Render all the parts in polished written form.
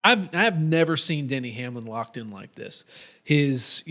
I've never seen Denny Hamlin locked in like this. His,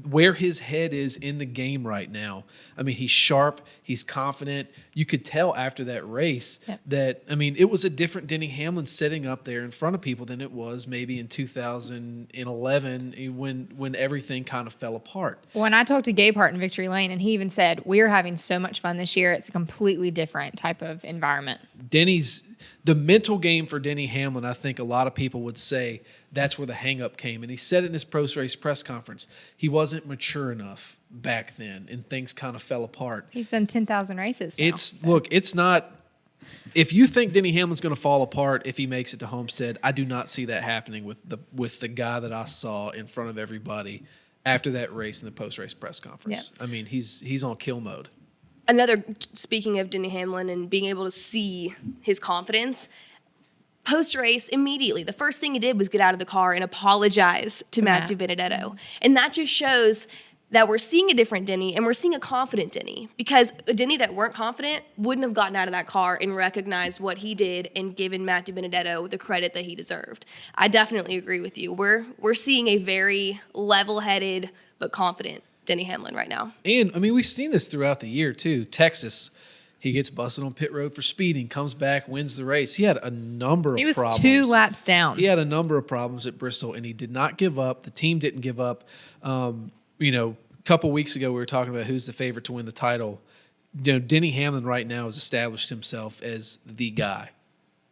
where his head is in the game right now. I mean, he's sharp, he's confident. You could tell after that race that, it was a different Denny Hamlin sitting up there in front of people than it was maybe in 2011 when everything kind of fell apart. When I talked to Gabe Hart in Victory Lane, and he even said, we're having so much fun this year, it's a completely different type of environment. The mental game for Denny Hamlin, I think a lot of people would say that's where the hang-up came. And he said it in his post-race press conference. He wasn't mature enough back then, and things kind of fell apart. He's done 10,000 races now, Look, it's not – if you think Denny Hamlin's going to fall apart if he makes it to Homestead, I do not see that happening with the guy that I saw in front of everybody after that race in the post-race press conference. Yep. He's on kill mode. Speaking of Denny Hamlin and being able to see his confidence, post-race, immediately, the first thing he did was get out of the car and apologize to Matt DiBenedetto. And that just shows that we're seeing a different Denny, and we're seeing a confident Denny, because a Denny that weren't confident wouldn't have gotten out of that car and recognized what he did and given Matt DiBenedetto the credit that he deserved. I definitely agree with you. We're seeing a very level-headed but confident Denny Hamlin right now. And, we've seen this throughout the year, too. Texas, he gets busted on pit road for speeding, comes back, wins the race. He had a number of problems. He was 2 laps down. He had a number of problems at Bristol, and he did not give up. The team didn't give up. A couple weeks ago we were talking about who's the favorite to win the title. Denny Hamlin right now has established himself as the guy.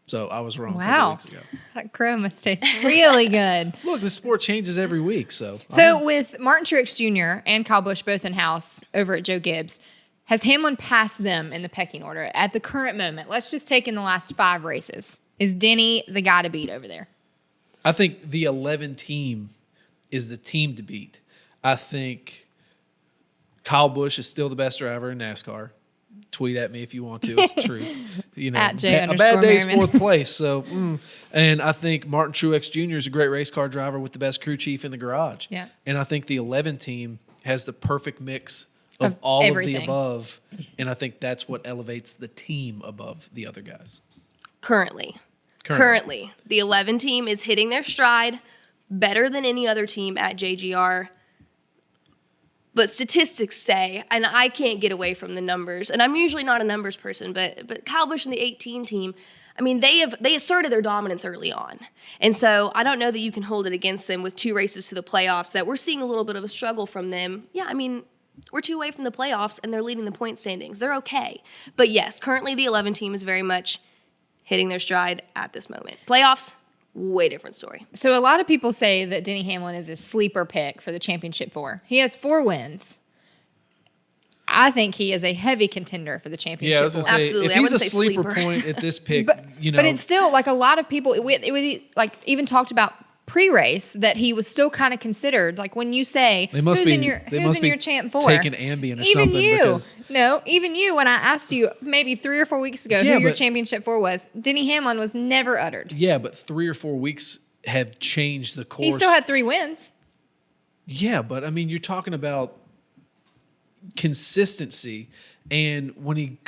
So I was wrong a couple weeks ago. That crow must taste really good. Look, the sport changes every week. So with Martin Truex Jr. and Kyle Busch both in-house over at Joe Gibbs, has Hamlin passed them in the pecking order at the current moment? Let's just take in the last 5 races. Is Denny the guy to beat over there? I think the 11 team is the team to beat. I think Kyle Busch is still the best driver in NASCAR. Tweet at me if you want to. It's true. At J a bad day's fourth place. So, and I think Martin Truex Jr. is a great race car driver with the best crew chief in the garage. Yeah. And I think the 11 team has the perfect mix of all everything. of the above. And I think that's what elevates the team above the other guys. Currently, the 11 team is hitting their stride better than any other team at JGR. But statistics say, and I can't get away from the numbers, and I'm usually not a numbers person, but Kyle Busch and the 18 team, they asserted their dominance early on. And so I don't know that you can hold it against them with 2 races to the playoffs, that we're seeing a little bit of a struggle from them. Yeah, we're 2 away from the playoffs, and they're leading the point standings. They're okay. But yes, currently the 11 team is very much hitting their stride at this moment. Playoffs, way different story. So a lot of people say that Denny Hamlin is a sleeper pick for the championship 4. He has 4 wins. I think he is a heavy contender for the championship. Yeah, I was going to say, absolutely. If he's a sleeper point at this pick, but it's still like a lot of people. It was like even talked about pre-race that he was still kind of considered. Like when you say who's in your champ 4, taking Ambien or even something. Even you. When I asked you maybe 3 or 4 weeks ago who your championship 4 was, Denny Hamlin was never uttered. Yeah, but 3 or 4 weeks have changed the course. He still had 3 wins. Yeah, but you're talking about consistency, and when he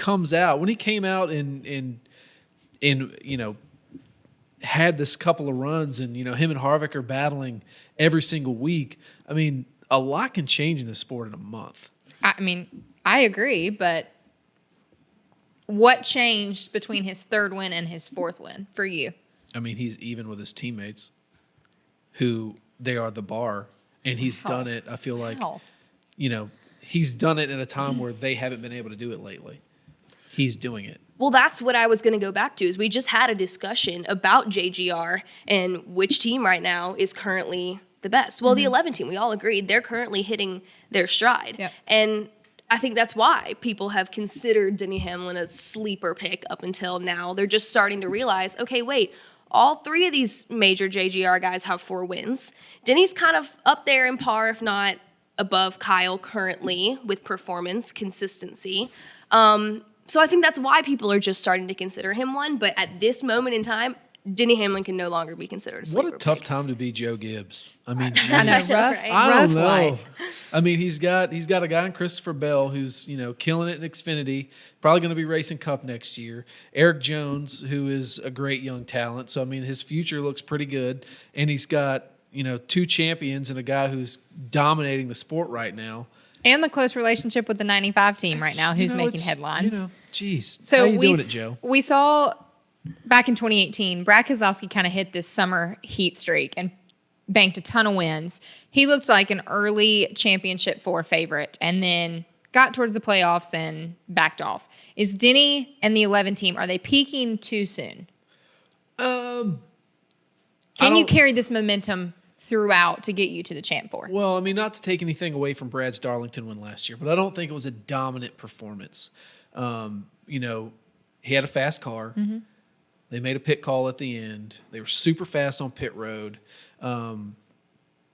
came out and had this couple of runs, and him and Harvick are battling every single week. A lot can change in this sport in a month. I agree, but what changed between his 3rd win and his 4th win for you? He's even with his teammates, who they are the bar, and he's done it. I feel like, he's done it at a time where they haven't been able to do it lately. He's doing it. Well, that's what I was going to go back to, is we just had a discussion about JGR and which team right now is currently the best. Well, the 11 team, we all agreed, they're currently hitting their stride. Yep. And I think that's why people have considered Denny Hamlin a sleeper pick up until now. They're just starting to realize, okay, wait, all 3 of these major JGR guys have 4 wins. Denny's kind of up there in par, if not above Kyle currently, with performance consistency. So I think that's why people are just starting to consider him one. But at this moment in time, Denny Hamlin can no longer be considered a sleeper What a tough pick. time to be Joe Gibbs. I mean, I know, geez. rough, Right. I rough don't know. life. I mean, he's got a guy in Christopher Bell who's killing it in Xfinity, probably going to be racing Cup next year. Eric Jones, who is a great young talent, so I mean his future looks pretty good, and he's got 2 champions and a guy who's dominating the sport right now. And the close relationship with the 95 team right now, who's making It's, headlines. Geez, So how you doing it, Joe? we saw back in 2018, Brad Keselowski kind of hit this summer heat streak and banked a ton of wins. He looked like an early championship 4 favorite and then got towards the playoffs and backed off. Is Denny and the 11 team, are they peaking too soon? Can you carry this momentum throughout to get you to the Champ 4? Well, I mean, not to take anything away from Brad's Darlington win last year, but I don't think it was a dominant performance. He had a fast car. Mm-hmm. They made a pit call at the end. They were super fast on pit road. And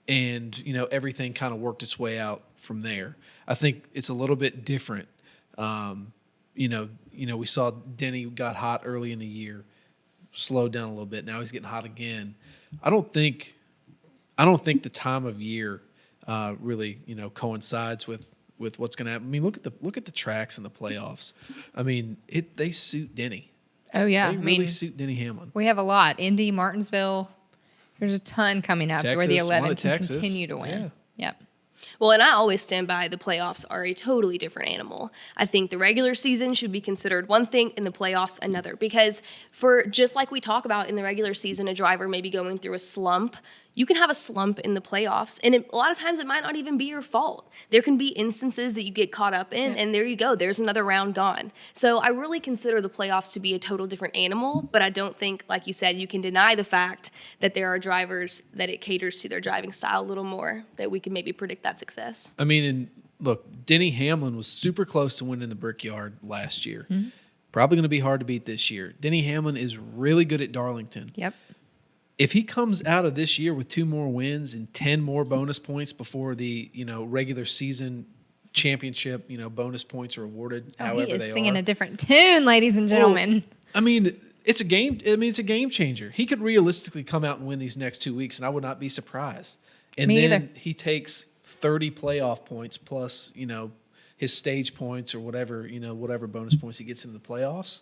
everything kind of worked its way out from there. I think it's a little bit different. We saw Denny got hot early in the year, slowed down a little bit. Now he's getting hot again. I don't think the time of year really coincides with what's going to happen. I mean, look at the tracks in the playoffs. I mean, they suit Denny. Oh, yeah. They really suit Denny Hamlin. We have a lot. Indy, Martinsville. There's a ton coming up where the Texas, 11 one can at Texas. continue to win. Yeah. Yep. Well, and I always stand by the playoffs are a totally different animal. I think the regular season should be considered one thing and the playoffs another. Because for just like we talk about in the regular season, a driver maybe going through a slump, you can have a slump in the playoffs. And a lot of times it might not even be your fault. There can be instances that you get caught up in, and there you go. There's another round gone. So I really consider the playoffs to be a total different animal, but I don't think, like you said, you can deny the fact that there are drivers that it caters to their driving style a little more, that we can maybe predict that success. I mean, and look, Denny Hamlin was super close to winning the Brickyard last year. Mm-hmm. Probably going to be hard to beat this year. Denny Hamlin is really good at Darlington. Yep. If he comes out of this year with 2 more wins and 10 more bonus points before the regular season championship, bonus points are awarded. Oh, however he is they singing are. a different tune, ladies and gentlemen. I mean, it's a game. I mean, it's a game changer. He could realistically come out and win these next 2 weeks, and I would not be surprised. And Me then either. he takes 30 playoff points plus, his stage points or whatever bonus points he gets into the playoffs.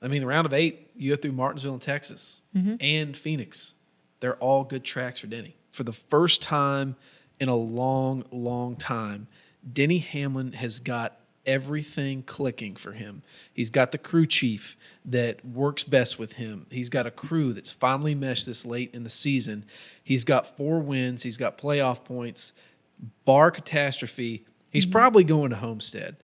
I mean, the round of 8, you go through Martinsville and Texas and Phoenix. They're all good tracks for Denny. For the first time in a long, long time, Denny Hamlin has got everything clicking for him. He's got the crew chief that works best with him. He's got a crew that's finally meshed this late in the season. He's got 4 wins. He's got playoff points. Bar catastrophe, he's probably going to Homestead.